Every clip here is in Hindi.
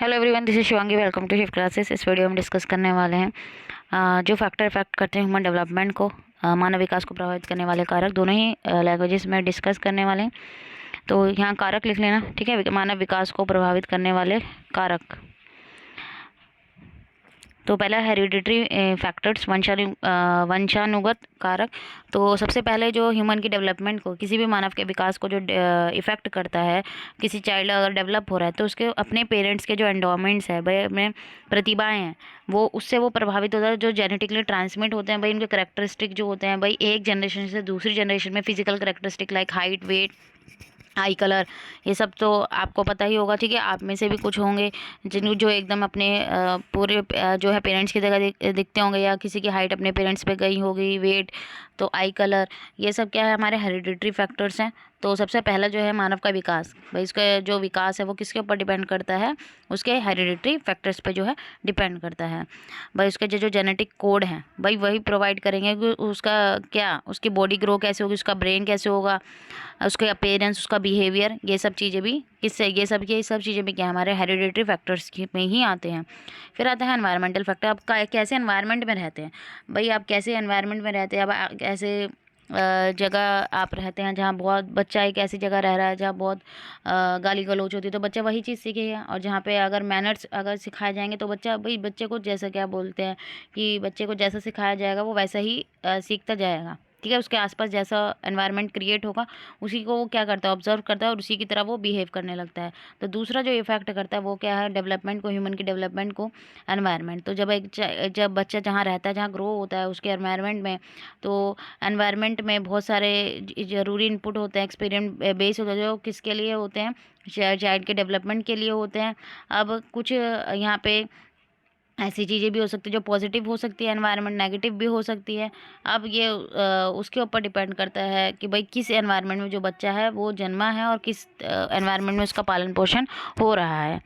Hello everyone, this is Shivangi. Welcome to Shift Classes. इस वीडियो में डिस्कस करने वाले हैं जो फैक्टर इफेक्ट करते हैं ह्यूमन डेवलपमेंट को, मानव विकास को प्रभावित करने वाले कारक। दोनों ही लैंग्वेजेस में डिस्कस करने वाले हैं। तो यहाँ कारक लिख लेना, ठीक है। मानव विकास को प्रभावित करने वाले कारक। तो पहला हेरिडिटरी फैक्टर्स, वंशानुगत कारक। तो सबसे पहले जो ह्यूमन की डेवलपमेंट को, किसी भी मानव के विकास को जो इफ़ेक्ट करता है, किसी चाइल्ड अगर डेवलप हो रहा है तो उसके अपने पेरेंट्स के जो एंडोमेंट्स है भाई, अपने प्रतिभाएं हैं, वो उससे वो प्रभावित होता है। जो जेनेटिकली ट्रांसमिट होते हैं भाई, उनके करेक्टरिस्टिक जो होते हैं भाई, एक जनरेशन से दूसरी जनरेशन में physical characteristic like height, weight, eye colour, ये सब तो आपको पता ही होगा, ठीक है। आप में से भी कुछ होंगे जिन जो एकदम अपने पूरे जो है पेरेंट्स की जगह दिखते होंगे, या किसी की हाइट अपने पेरेंट्स पे गई होगी, वेट, तो आई कलर, ये सब क्या है, हमारे हेरिडिटरी फैक्टर्स हैं। तो सबसे पहला जो है मानव का विकास भाई, इसका जो विकास है वो किसके ऊपर डिपेंड करता है, उसके हेरिडिटरी फैक्टर्स पे जो है डिपेंड करता है भाई। उसके जो जेनेटिक कोड हैं भाई, वही प्रोवाइड करेंगे कि उसका क्या, उसकी बॉडी ग्रो कैसे होगी, उसका ब्रेन कैसे होगा, उसके अपीयरेंस, उसका बिहेवियर, ये सब चीज़ें भी किससे, ये सब चीज़ें भी क्या हमारे हेरिडिटरी फैक्टर्स में ही आते हैं। फिर आता है एनवायरमेंटल फैक्टर। आप कैसे एनवायरनमेंट में रहते हैं भाई, आप कैसे एनवायरनमेंट में रहते हैं। अब ऐसे जगह आप रहते हैं जहाँ बहुत, बच्चा एक ऐसी जगह रह रहा है जहाँ बहुत गाली गलौज होती है, तो बच्चा वही चीज़ सीखेगा। और जहाँ पे अगर मैनर्स अगर सिखाए जाएंगे तो बच्चा भाई, बच्चे को जैसा क्या बोलते हैं कि बच्चे को जैसा सिखाया जाएगा वो वैसा ही सीखता जाएगा, ठीक है। उसके आसपास जैसा एनवायरनमेंट क्रिएट होगा उसी को वो क्या करता है, ऑब्जर्व करता है और उसी की तरह वो बिहेव करने लगता है। तो दूसरा जो इफेक्ट करता है वो क्या है, डेवलपमेंट को, ह्यूमन की डेवलपमेंट को, एनवायरनमेंट। तो जब बच्चा जहाँ रहता है, जहाँ ग्रो होता है उसके एनवायरनमेंट में, तो एनवायरनमेंट में बहुत सारे ज़रूरी इनपुट होते हैं, एक्सपीरियंस बेस होते हैं, जो किसके लिए होते हैं, चाइल्ड के डेवलपमेंट के लिए होते हैं। अब कुछ यहाँ पे ऐसी चीज़ें भी हो सकती है जो पॉजिटिव हो सकती है एनवायरनमेंट, नेगेटिव भी हो सकती है। अब ये उसके ऊपर डिपेंड करता है कि भाई किस एनवायरनमेंट में जो बच्चा है वो जन्मा है और किस एनवायरनमेंट में उसका पालन पोषण हो रहा है।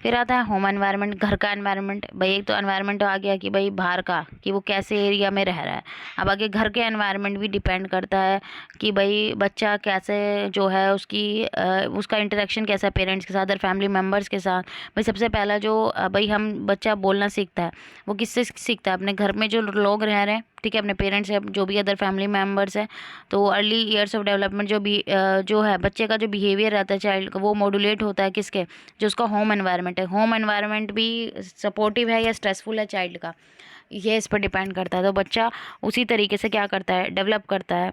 फिर आता है होम एनवायरनमेंट, घर का एनवायरनमेंट। भाई एक तो एनवायरनमेंट आ गया कि भाई बाहर का, कि वो कैसे एरिया में रह रहा है। अब आगे घर के एनवायरनमेंट भी डिपेंड करता है कि भाई बच्चा कैसे जो है, उसका इंटरेक्शन कैसा है पेरेंट्स के साथ, अदर फैमिली मेम्बर्स के साथ। भाई सबसे पहला जो भाई हम बच्चा बोलना सीखता है वो किससे सीखता है, अपने घर में जो लोग रह रहे हैं, ठीक है, अपने पेरेंट्स है, जो भी अदर फैमिली मेम्बर्स हैं। तो अर्ली ईयर्स ऑफ डेवलपमेंट जो है बच्चे का जो बिहेवियर रहता है चाइल्ड का, वो मॉड्यूलेट होता है किसके, जो उसका होम एनवायरनमेंट है। होम एनवायरनमेंट भी सपोर्टिव है या स्ट्रेसफुल है चाइल्ड का, ये इस पर डिपेंड करता है। तो बच्चा उसी तरीके से क्या करता है, डेवलप करता है।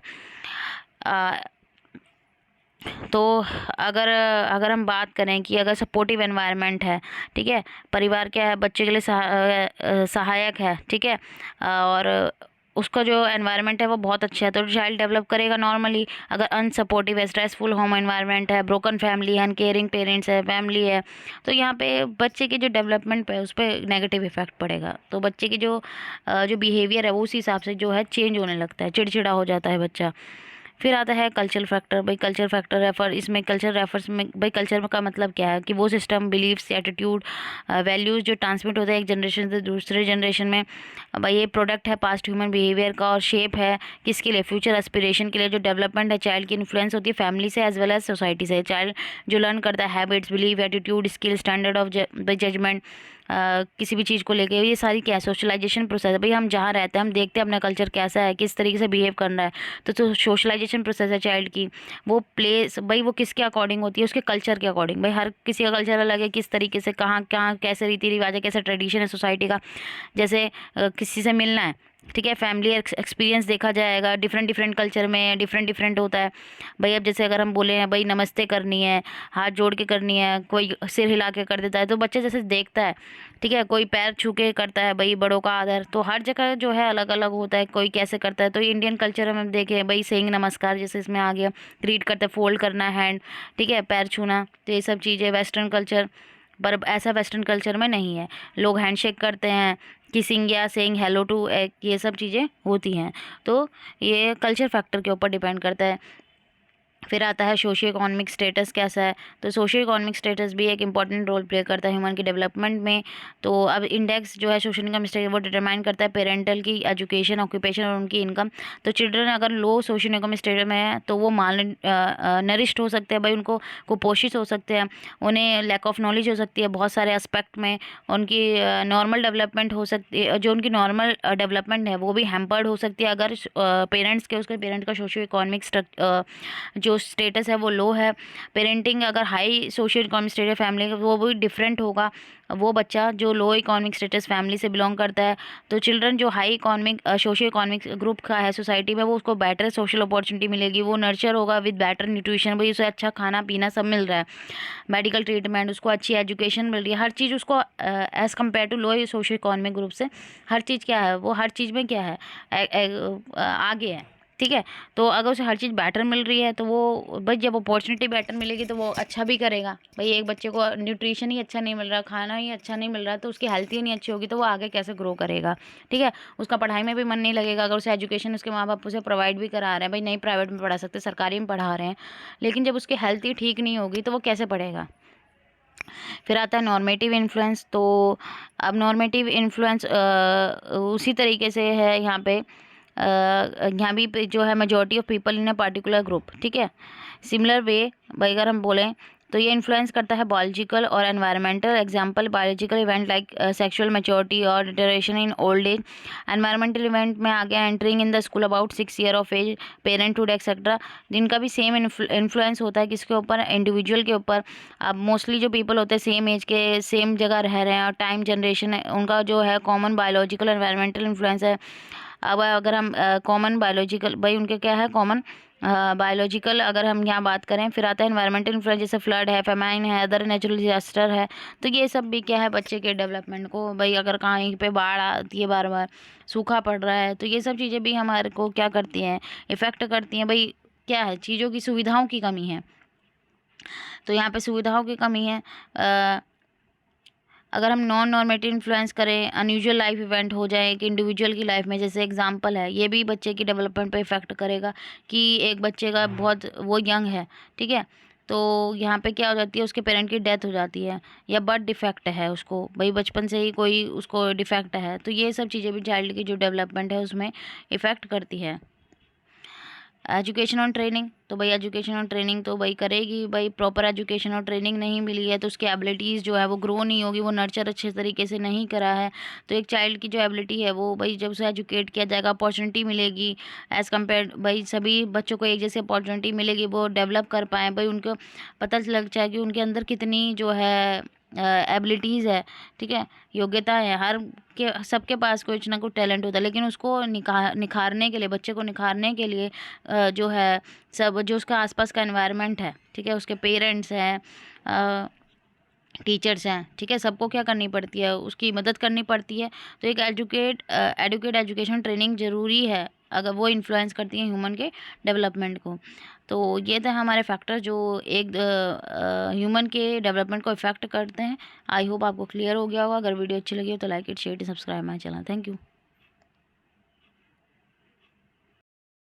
तो अगर अगर हम बात करें कि अगर सपोर्टिव एनवायरनमेंट है, ठीक है, परिवार क्या है, बच्चे के लिए सहायक है, ठीक है, और उसका जो एनवायरनमेंट है वो बहुत अच्छा है, तो चाइल्ड डेवलप करेगा नॉर्मली। अगर अनसपोर्टिव है, स्ट्रेसफुल होम एनवायरनमेंट है, ब्रोकन फैमिली है, अनकेयरिंग पेरेंट्स है, फैमिली है, तो यहाँ पे बच्चे के जो डेवलपमेंट पे उस पर नेगेटिव इफेक्ट पड़ेगा। तो बच्चे की जो बिहेवियर है वो उस हिसाब से जो है चेंज होने लगता है, चिड़चिड़ा हो जाता है बच्चा। फिर आता है कल्चरल फैक्टर। भाई कल्चर फैक्टर रेफर, इसमें कल्चर रेफर्स में भाई कल्चर का मतलब क्या है कि वो सिस्टम, बिलीफ्स, एटीट्यूड, वैल्यूज़ जो ट्रांसमिट होते हैं एक जनरेशन से दूसरे जनरेशन में। भाई ये प्रोडक्ट है पास्ट ह्यूमन बिहेवियर का, और शेप है किसके लिए, फ्यूचर एस्पिरेशन के लिए। जो डेवलपमेंट है चाइल्ड की इन्फ्लुएंस होती है फैमिली से एज वेल एज सोसाइटी से। चाइल्ड जो लर्न करता है habits, believe, attitude, skill, standard of judgement, किसी भी चीज़ को लेके, ये सारी क्या है, सोशलाइजेशन प्रोसेस है। भाई हम जहाँ रहते हैं हम देखते हैं अपना कल्चर कैसा है, किस तरीके से बिहेव करना है। तो सोशलाइजेशन प्रोसेस है चाइल्ड की, वो प्लेस भाई वो किसके अकॉर्डिंग होती है, उसके कल्चर के अकॉर्डिंग। भाई हर किसी का कल्चर अलग है, किस तरीके से, कहाँ कहाँ कैसे रीति रिवाज है, कैसा ट्रेडिशन है सोसाइटी का। जैसे किसी से मिलना है, ठीक है, फैमिली एक्सपीरियंस देखा जाएगा, डिफरेंट डिफरेंट कल्चर में डिफरेंट डिफरेंट होता है। भाई अब जैसे अगर हम बोले हैं भाई नमस्ते करनी है, हाथ जोड़ के करनी है, कोई सिर हिला के कर देता है, तो बच्चे जैसे देखता है, ठीक है, कोई पैर छू के करता है भाई, बड़ों का आदर। तो हर जगह जो है अलग अलग होता है, कोई कैसे करता है। तो इंडियन कल्चर में हम देखें भाई सेइंग नमस्कार जैसे इसमें आ गया, ग्रीट करते हैं, फोल्ड करना हैंड, ठीक है, पैर छूना, तो ये सब चीज़ें वेस्टर्न कल्चर, पर ऐसा वेस्टर्न कल्चर में नहीं है। लोग हैंडशेक करते हैं, किसिंग या सेइंग हेलो टू, ये सब चीज़ें होती हैं। तो ये कल्चर फैक्टर के ऊपर डिपेंड करता है। फिर आता है सोशियो इकोनॉमिक स्टेटस कैसा है। तो सोशियो इकोनॉमिक स्टेटस भी एक इंपॉर्टेंट रोल प्ले करता है ह्यूमन की डेवलपमेंट में। तो अब इंडेक्स जो है सोशल इनकम स्टेटस वो डिटरमाइन करता है पेरेंटल की एजुकेशन, ऑक्यूपेशन और उनकी इनकम। तो चिल्ड्रन अगर लो सोशल इनकम स्टेटस में है तो वो माल नरिश्ड हो सकते हैं भाई, उनको कुपोषित हो सकते हैं, उन्हें लैक ऑफ नॉलेज हो सकती है बहुत सारे एस्पेक्ट में, उनकी नॉर्मल डेवलपमेंट हो सकती है, जो उनकी नॉर्मल डेवलपमेंट है वो भी हैम्पर्ड हो सकती है अगर पेरेंट्स के उसके पेरेंट का सोशियो इकोनॉमिक जो स्टेटस है वो लो है। पेरेंटिंग अगर high socio economic status family का वो भी डिफरेंट होगा, वो बच्चा जो लो इकोनॉमिक स्टेटस फैमिली से बिलोंग करता है। तो चिल्ड्रन जो high economic socio economic group का है सोसाइटी में, वो उसको बेटर सोशल अपॉर्चुनिटी मिलेगी, वो नर्चर होगा विद बेटर न्यूट्रिशन, भाई उसे अच्छा खाना पीना सब मिल रहा है, मेडिकल ट्रीटमेंट, उसको अच्छी एजुकेशन मिल रही है, हर चीज़ उसको as compare to low socio economic group से हर चीज़ क्या है, वो हर चीज़ में क्या है आगे है। ठीक है, तो अगर उसे हर चीज़ बेटर मिल रही है तो वो भाई जब अपॉर्चुनिटी बेटर मिलेगी तो वो अच्छा भी करेगा। भाई एक बच्चे को न्यूट्रिशन ही अच्छा नहीं मिल रहा, खाना ही अच्छा नहीं मिल रहा, तो उसकी हेल्थ ही नहीं अच्छी होगी तो वो आगे कैसे ग्रो करेगा। ठीक है, उसका पढ़ाई में भी मन नहीं लगेगा। अगर उसे एजुकेशन उसके माँ बाप उसे प्रोवाइड भी करा रहे हैं, भाई नहीं प्राइवेट में पढ़ा सकते, सरकारी में पढ़ा रहे हैं, लेकिन जब उसकी हेल्थ ही ठीक नहीं होगी तो वो कैसे पढ़ेगा। फिर आता है नॉर्मेटिव इन्फ्लुएंस। तो अब नॉर्मेटिव इन्फ्लुएंस उसी तरीके से है यहाँ पे, यहाँ भी जो है majority of people in a particular group. ठीक है, सिमिलर वे भाई अगर हम बोलें तो ये इन्फ्लुएंस करता है बायोलॉजिकल और environmental. Example biological event like sexual maturity और deterioration in old age. Environmental event में आ गया entering in the school about 6 year of age, parenthood etcetera, जिनका भी सेम इन्फ्लुएंस होता है किसके ऊपर, इंडिविजुअल के ऊपर। अब मोस्टली जो पीपल होते हैं सेम एज के सेम जगह रह रहे हैं और टाइम जनरेशन है उनका जो है कॉमन बायोलॉजिकल एनवायरमेंटल इन्फ्लुएंस है। अब अगर हम कॉमन बायोलॉजिकल भाई उनके क्या है कॉमन बायोलॉजिकल अगर हम यहाँ बात करें, फिर आता है एनवायरमेंटल इन्फ्लुएंस जैसे फ्लड है, फेमाइन है, अदर नेचुरल डिजास्टर है। तो ये सब भी क्या है बच्चे के डेवलपमेंट को, भाई अगर कहीं पे बाढ़ आती है, बार बार सूखा पड़ रहा है, तो ये सब चीज़ें भी हमारे को क्या करती हैं, इफ़ेक्ट करती हैं। भाई क्या है चीज़ों की सुविधाओं की कमी है, तो यहाँ पे सुविधाओं की कमी है। अगर हम नॉन नॉर्मेटिव इन्फ्लुएंस करें, अनयूजुअल लाइफ इवेंट हो जाए कि इंडिविजुअल की लाइफ में, जैसे एग्जांपल है, ये भी बच्चे की डेवलपमेंट पे इफेक्ट करेगा कि एक बच्चे का बहुत वो यंग है, ठीक है, तो यहाँ पे क्या हो जाती है उसके पेरेंट की डेथ हो जाती है या बर्थ डिफेक्ट है उसको, भाई बचपन से ही कोई उसको डिफेक्ट है, तो ये सब चीज़ें भी चाइल्ड की जो डेवलपमेंट है उसमें इफ़ेक्ट करती है। एजुकेशन और ट्रेनिंग, तो भाई एजुकेशन और ट्रेनिंग तो भाई करेगी, भाई प्रॉपर एजुकेशन और ट्रेनिंग नहीं मिली है तो उसकी एबिलिटीज़ जो है वो ग्रो नहीं होगी, वो नर्चर अच्छे तरीके से नहीं करा है, तो एक चाइल्ड की जो एबिलिटी है वो भाई जब उसे एजुकेट किया जाएगा, अपॉर्चुनिटी मिलेगी एज़ कम्पेयर, भाई सभी बच्चों को एक जैसे अपॉर्चुनिटी मिलेगी, वो डेवलप कर पाएँ, भाई उनको पता लग जाए कि उनके अंदर कितनी जो है एबिलिटीज़ है, ठीक है, योग्यता है, हर के सबके पास कुछ ना कुछ टैलेंट होता है, लेकिन उसको निखारने के लिए, बच्चे को निखारने के लिए जो है सब जो उसका आसपास का एनवायरनमेंट है, ठीक है, उसके पेरेंट्स हैं, टीचर्स हैं, ठीक है, सबको क्या करनी पड़ती है, उसकी मदद करनी पड़ती है। तो एक एडुकेट एजुकेशन ट्रेनिंग ज़रूरी है अगर वो इन्फ्लुएंस करती हैं ह्यूमन के डेवलपमेंट को। तो ये थे हमारे फैक्टर जो एक ह्यूमन के डेवलपमेंट को इफ़ेक्ट करते हैं। आई होप आपको क्लियर हो गया होगा। अगर वीडियो अच्छी लगी हो तो like it, share, subscribe my channel. Thank you.